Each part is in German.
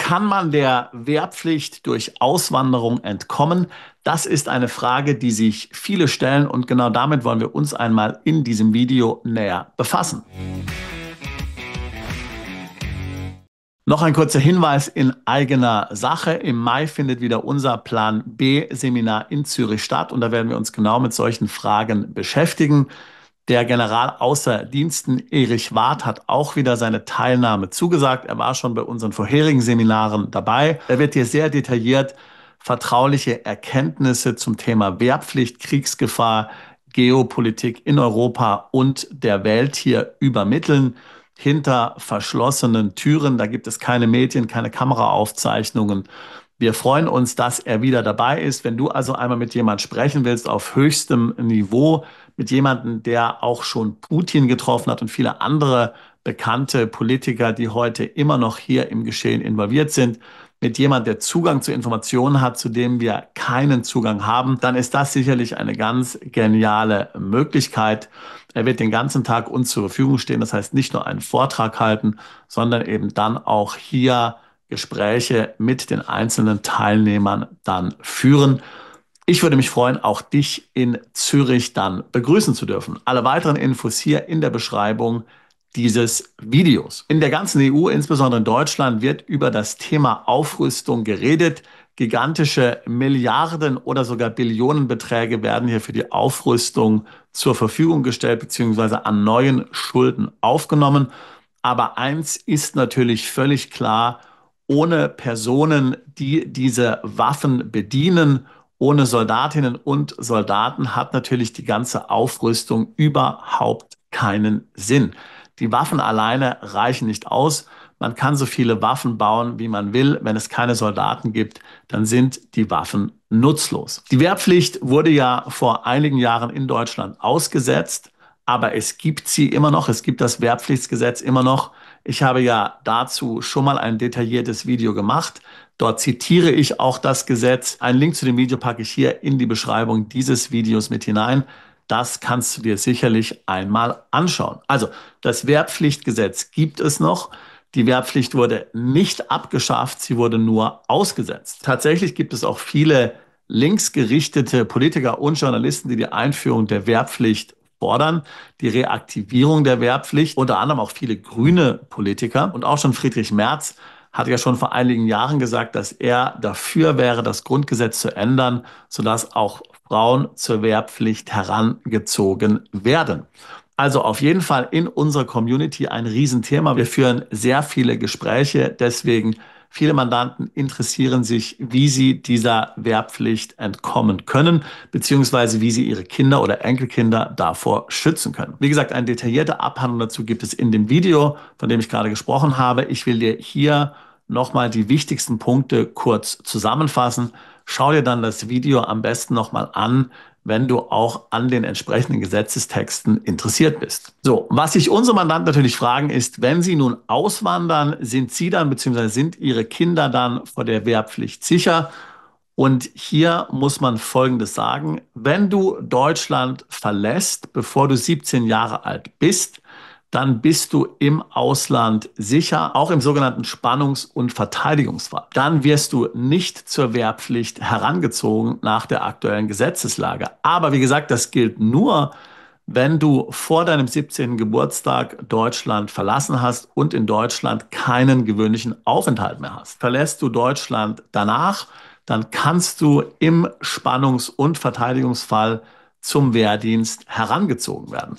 Kann man der Wehrpflicht durch Auswanderung entkommen? Das ist eine Frage, die sich viele stellen und genau damit wollen wir uns einmal in diesem Video näher befassen. Noch ein kurzer Hinweis in eigener Sache. Im Mai findet wieder unser Plan B-Seminar in Zürich statt und da werden wir uns genau mit solchen Fragen beschäftigen. Der General außer Diensten Erich Warth hat auch wieder seine Teilnahme zugesagt. Er war schon bei unseren vorherigen Seminaren dabei. Er wird hier sehr detailliert vertrauliche Erkenntnisse zum Thema Wehrpflicht, Kriegsgefahr, Geopolitik in Europa und der Welt hier übermitteln. Hinter verschlossenen Türen, da gibt es keine Medien, keine Kameraaufzeichnungen. Wir freuen uns, dass er wieder dabei ist. Wenn du also einmal mit jemand sprechen willst auf höchstem Niveau, mit jemandem, der auch schon Putin getroffen hat und viele andere bekannte Politiker, die heute immer noch hier im Geschehen involviert sind, mit jemand, der Zugang zu Informationen hat, zu dem wir keinen Zugang haben, dann ist das sicherlich eine ganz geniale Möglichkeit. Er wird den ganzen Tag uns zur Verfügung stehen. Das heißt, nicht nur einen Vortrag halten, sondern eben dann auch hier Gespräche mit den einzelnen Teilnehmern dann führen. Ich würde mich freuen, auch dich in Zürich dann begrüßen zu dürfen. Alle weiteren Infos hier in der Beschreibung dieses Videos. In der ganzen EU, insbesondere in Deutschland, wird über das Thema Aufrüstung geredet. Gigantische Milliarden oder sogar Billionenbeträge werden hier für die Aufrüstung zur Verfügung gestellt bzw. an neuen Schulden aufgenommen. Aber eins ist natürlich völlig klar: Ohne Personen, die diese Waffen bedienen, ohne Soldatinnen und Soldaten hat natürlich die ganze Aufrüstung überhaupt keinen Sinn. Die Waffen alleine reichen nicht aus. Man kann so viele Waffen bauen, wie man will. Wenn es keine Soldaten gibt, dann sind die Waffen nutzlos. Die Wehrpflicht wurde ja vor einigen Jahren in Deutschland ausgesetzt, aber es gibt sie immer noch. Es gibt das Wehrpflichtsgesetz immer noch. Ich habe ja dazu schon mal ein detailliertes Video gemacht. Dort zitiere ich auch das Gesetz. Einen Link zu dem Video packe ich hier in die Beschreibung dieses Videos mit hinein. Das kannst du dir sicherlich einmal anschauen. Also, das Wehrpflichtgesetz gibt es noch. Die Wehrpflicht wurde nicht abgeschafft, sie wurde nur ausgesetzt. Tatsächlich gibt es auch viele linksgerichtete Politiker und Journalisten, die die Einführung der Wehrpflicht fordern, die Reaktivierung der Wehrpflicht, unter anderem auch viele grüne Politiker. Und auch schon Friedrich Merz hat ja schon vor einigen Jahren gesagt, dass er dafür wäre, das Grundgesetz zu ändern, sodass auch Frauen zur Wehrpflicht herangezogen werden. Also auf jeden Fall in unserer Community ein Riesenthema. Wir führen sehr viele Gespräche, deswegen viele Mandanten interessieren sich, wie sie dieser Wehrpflicht entkommen können, beziehungsweise wie sie ihre Kinder oder Enkelkinder davor schützen können. Wie gesagt, eine detaillierte Abhandlung dazu gibt es in dem Video, von dem ich gerade gesprochen habe. Ich will dir hier nochmal die wichtigsten Punkte kurz zusammenfassen. Schau dir dann das Video am besten nochmal an, wenn du auch an den entsprechenden Gesetzestexten interessiert bist. So, was sich unsere Mandanten natürlich fragen ist, wenn sie nun auswandern, sind sie dann bzw. sind ihre Kinder dann vor der Wehrpflicht sicher? Und hier muss man Folgendes sagen: Wenn du Deutschland verlässt, bevor du 17 Jahre alt bist, dann bist du im Ausland sicher, auch im sogenannten Spannungs- und Verteidigungsfall. Dann wirst du nicht zur Wehrpflicht herangezogen nach der aktuellen Gesetzeslage. Aber wie gesagt, das gilt nur, wenn du vor deinem 17. Geburtstag Deutschland verlassen hast und in Deutschland keinen gewöhnlichen Aufenthalt mehr hast. Verlässt du Deutschland danach, dann kannst du im Spannungs- und Verteidigungsfall zum Wehrdienst herangezogen werden.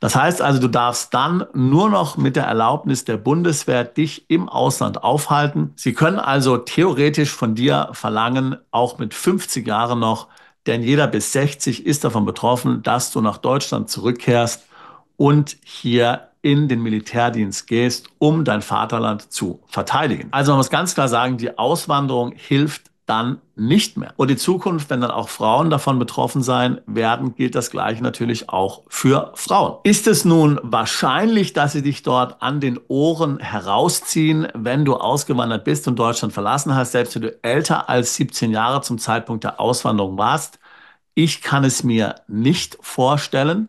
Das heißt also, du darfst dann nur noch mit der Erlaubnis der Bundeswehr dich im Ausland aufhalten. Sie können also theoretisch von dir verlangen, auch mit 50 Jahren noch, denn jeder bis 60 ist davon betroffen, dass du nach Deutschland zurückkehrst und hier in den Militärdienst gehst, um dein Vaterland zu verteidigen. Also man muss ganz klar sagen, die Auswanderung hilft dann nicht mehr. Und in Zukunft, wenn dann auch Frauen davon betroffen sein werden, gilt das Gleiche natürlich auch für Frauen. Ist es nun wahrscheinlich, dass sie dich dort an den Ohren herausziehen, wenn du ausgewandert bist und Deutschland verlassen hast, selbst wenn du älter als 17 Jahre zum Zeitpunkt der Auswanderung warst? Ich kann es mir nicht vorstellen.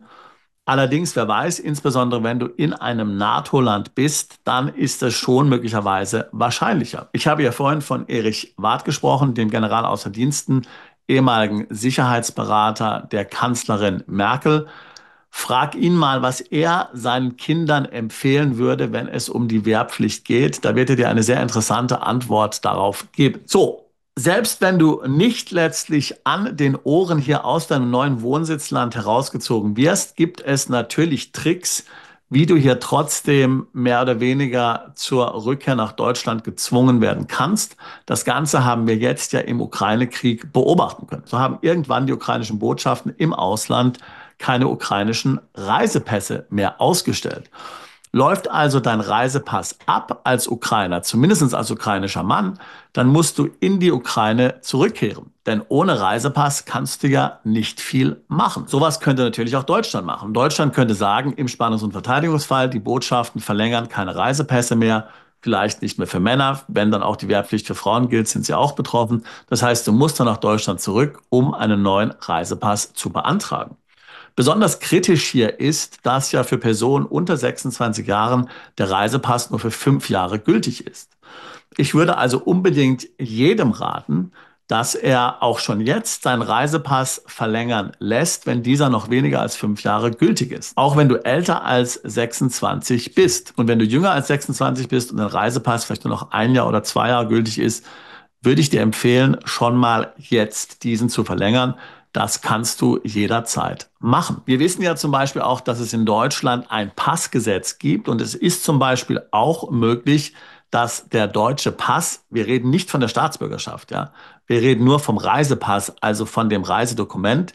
Allerdings, wer weiß, insbesondere wenn du in einem NATO-Land bist, dann ist es schon möglicherweise wahrscheinlicher. Ich habe ja vorhin von Erich Warth gesprochen, dem General außer Diensten, ehemaligen Sicherheitsberater der Kanzlerin Merkel. Frag ihn mal, was er seinen Kindern empfehlen würde, wenn es um die Wehrpflicht geht. Da wird er dir eine sehr interessante Antwort darauf geben. So. Selbst wenn du nicht letztlich an den Ohren hier aus deinem neuen Wohnsitzland herausgezogen wirst, gibt es natürlich Tricks, wie du hier trotzdem mehr oder weniger zur Rückkehr nach Deutschland gezwungen werden kannst. Das Ganze haben wir jetzt ja im Ukraine-Krieg beobachten können. So haben irgendwann die ukrainischen Botschaften im Ausland keine ukrainischen Reisepässe mehr ausgestellt. Läuft also dein Reisepass ab als Ukrainer, zumindest als ukrainischer Mann, dann musst du in die Ukraine zurückkehren. Denn ohne Reisepass kannst du ja nicht viel machen. Sowas könnte natürlich auch Deutschland machen. Deutschland könnte sagen, im Spannungs- und Verteidigungsfall, die Botschaften verlängern keine Reisepässe mehr, vielleicht nicht mehr für Männer. Wenn dann auch die Wehrpflicht für Frauen gilt, sind sie auch betroffen. Das heißt, du musst dann nach Deutschland zurück, um einen neuen Reisepass zu beantragen. Besonders kritisch hier ist, dass ja für Personen unter 26 Jahren der Reisepass nur für 5 Jahre gültig ist. Ich würde also unbedingt jedem raten, dass er auch schon jetzt seinen Reisepass verlängern lässt, wenn dieser noch weniger als 5 Jahre gültig ist. Auch wenn du älter als 26 bist. Und wenn du jünger als 26 bist und dein Reisepass vielleicht nur noch 1 Jahr oder 2 Jahre gültig ist, würde ich dir empfehlen, schon mal jetzt diesen zu verlängern. Das kannst du jederzeit machen. Wir wissen ja zum Beispiel auch, dass es in Deutschland ein Passgesetz gibt und es ist zum Beispiel auch möglich, dass der deutsche Pass, wir reden nicht von der Staatsbürgerschaft, ja, wir reden nur vom Reisepass, also von dem Reisedokument,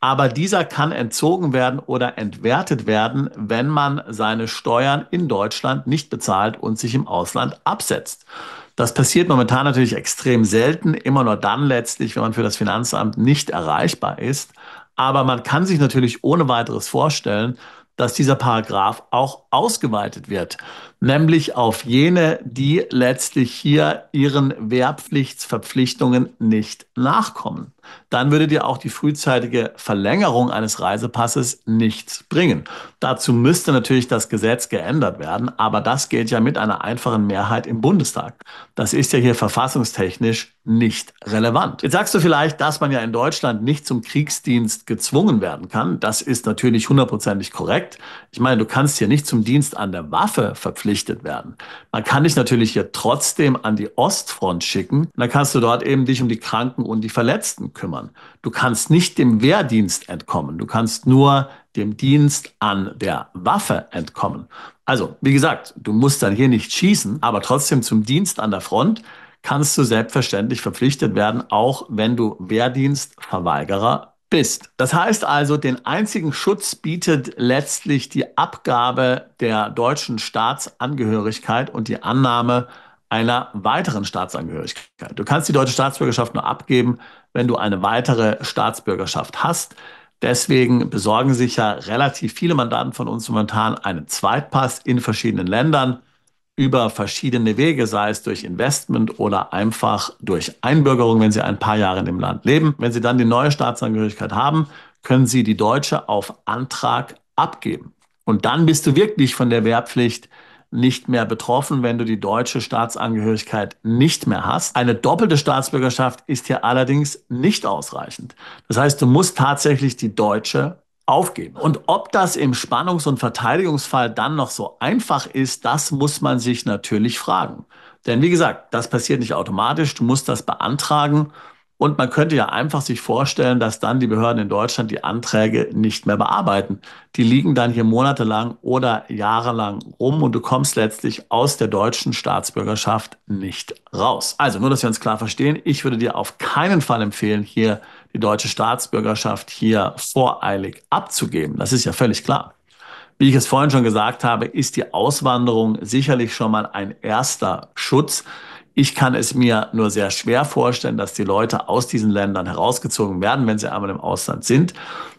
aber dieser kann entzogen werden oder entwertet werden, wenn man seine Steuern in Deutschland nicht bezahlt und sich im Ausland absetzt. Das passiert momentan natürlich extrem selten, immer nur dann letztlich, wenn man für das Finanzamt nicht erreichbar ist. Aber man kann sich natürlich ohne weiteres vorstellen, dass dieser Paragraph auch ausgeweitet wird, nämlich auf jene, die letztlich hier ihren Wehrpflichtsverpflichtungen nicht nachkommen. Dann würde dir auch die frühzeitige Verlängerung eines Reisepasses nichts bringen. Dazu müsste natürlich das Gesetz geändert werden, aber das geht ja mit einer einfachen Mehrheit im Bundestag. Das ist ja hier verfassungstechnisch nicht relevant. Jetzt sagst du vielleicht, dass man ja in Deutschland nicht zum Kriegsdienst gezwungen werden kann. Das ist natürlich hundertprozentig korrekt. Ich meine, du kannst hier nicht zum Dienst an der Waffe verpflichtet werden. Man kann dich natürlich hier trotzdem an die Ostfront schicken. Dann kannst du dort eben dich um die Kranken und die Verletzten kümmern. Du kannst nicht dem Wehrdienst entkommen. Du kannst nur dem Dienst an der Waffe entkommen. Also, wie gesagt, du musst dann hier nicht schießen, aber trotzdem zum Dienst an der Front kannst du selbstverständlich verpflichtet werden, auch wenn du Wehrdienstverweigerer bist. Das heißt also, den einzigen Schutz bietet letztlich die Abgabe der deutschen Staatsangehörigkeit und die Annahme einer weiteren Staatsangehörigkeit. Du kannst die deutsche Staatsbürgerschaft nur abgeben, wenn du eine weitere Staatsbürgerschaft hast. Deswegen besorgen sich ja relativ viele Mandanten von uns momentan einen Zweitpass in verschiedenen Ländern über verschiedene Wege, sei es durch Investment oder einfach durch Einbürgerung, wenn Sie ein paar Jahre in dem Land leben. Wenn Sie dann die neue Staatsangehörigkeit haben, können Sie die deutsche auf Antrag abgeben. Und dann bist du wirklich von der Wehrpflicht nicht mehr betroffen, wenn du die deutsche Staatsangehörigkeit nicht mehr hast. Eine doppelte Staatsbürgerschaft ist hier allerdings nicht ausreichend. Das heißt, du musst tatsächlich die deutsche aufgeben. Und ob das im Spannungs- und Verteidigungsfall dann noch so einfach ist, das muss man sich natürlich fragen. Denn wie gesagt, das passiert nicht automatisch, du musst das beantragen und man könnte ja einfach sich vorstellen, dass dann die Behörden in Deutschland die Anträge nicht mehr bearbeiten. Die liegen dann hier monatelang oder jahrelang rum und du kommst letztlich aus der deutschen Staatsbürgerschaft nicht raus. Also nur, dass wir uns klar verstehen, ich würde dir auf keinen Fall empfehlen, hier die deutsche Staatsbürgerschaft hier voreilig abzugeben. Das ist ja völlig klar. Wie ich es vorhin schon gesagt habe, ist die Auswanderung sicherlich schon mal ein erster Schutz. Ich kann es mir nur sehr schwer vorstellen, dass die Leute aus diesen Ländern herausgezogen werden, wenn sie einmal im Ausland sind.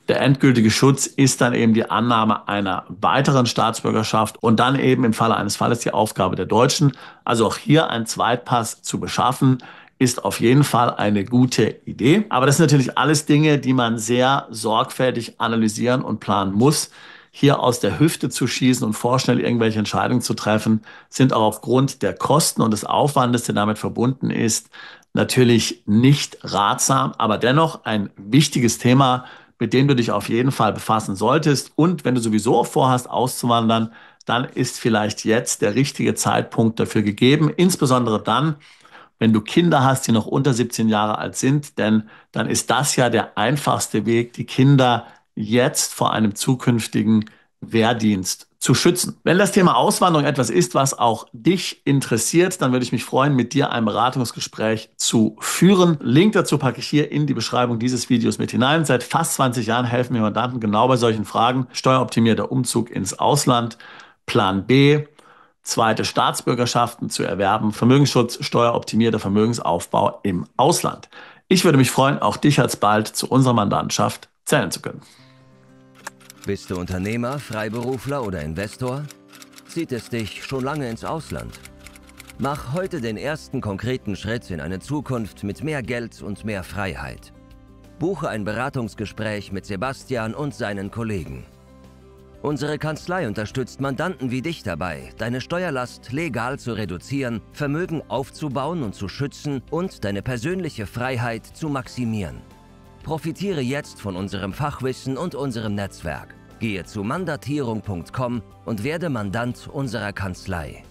Der endgültige Schutz ist dann eben die Annahme einer weiteren Staatsbürgerschaft und dann eben im Falle eines Falles die Aufgabe der Deutschen. Also auch hier einen Zweitpass zu beschaffen, ist auf jeden Fall eine gute Idee. Aber das sind natürlich alles Dinge, die man sehr sorgfältig analysieren und planen muss. hier aus der Hüfte zu schießen und vorschnell irgendwelche Entscheidungen zu treffen, sind auch aufgrund der Kosten und des Aufwandes, der damit verbunden ist, natürlich nicht ratsam, aber dennoch ein wichtiges Thema, mit dem du dich auf jeden Fall befassen solltest. Und wenn du sowieso vorhast, auszuwandern, dann ist vielleicht jetzt der richtige Zeitpunkt dafür gegeben, insbesondere dann, wenn du Kinder hast, die noch unter 17 Jahre alt sind, denn dann ist das ja der einfachste Weg, die Kinder jetzt vor einem zukünftigen Wehrdienst zu schützen. Wenn das Thema Auswanderung etwas ist, was auch dich interessiert, dann würde ich mich freuen, mit dir ein Beratungsgespräch zu führen. Link dazu packe ich hier in die Beschreibung dieses Videos mit hinein. Seit fast 20 Jahren helfen mir Mandanten genau bei solchen Fragen. Steueroptimierter Umzug ins Ausland, Plan B, zweite Staatsbürgerschaften zu erwerben, Vermögensschutz, steueroptimierter Vermögensaufbau im Ausland. Ich würde mich freuen, auch dich alsbald zu unserer Mandantschaft zählen zu können. Bist du Unternehmer, Freiberufler oder Investor? Zieht es dich schon lange ins Ausland? Mach heute den ersten konkreten Schritt in eine Zukunft mit mehr Geld und mehr Freiheit. Buche ein Beratungsgespräch mit Sebastian und seinen Kollegen. Unsere Kanzlei unterstützt Mandanten wie dich dabei, deine Steuerlast legal zu reduzieren, Vermögen aufzubauen und zu schützen und deine persönliche Freiheit zu maximieren. Profitiere jetzt von unserem Fachwissen und unserem Netzwerk. Gehe zu mandatierung.com und werde Mandant unserer Kanzlei.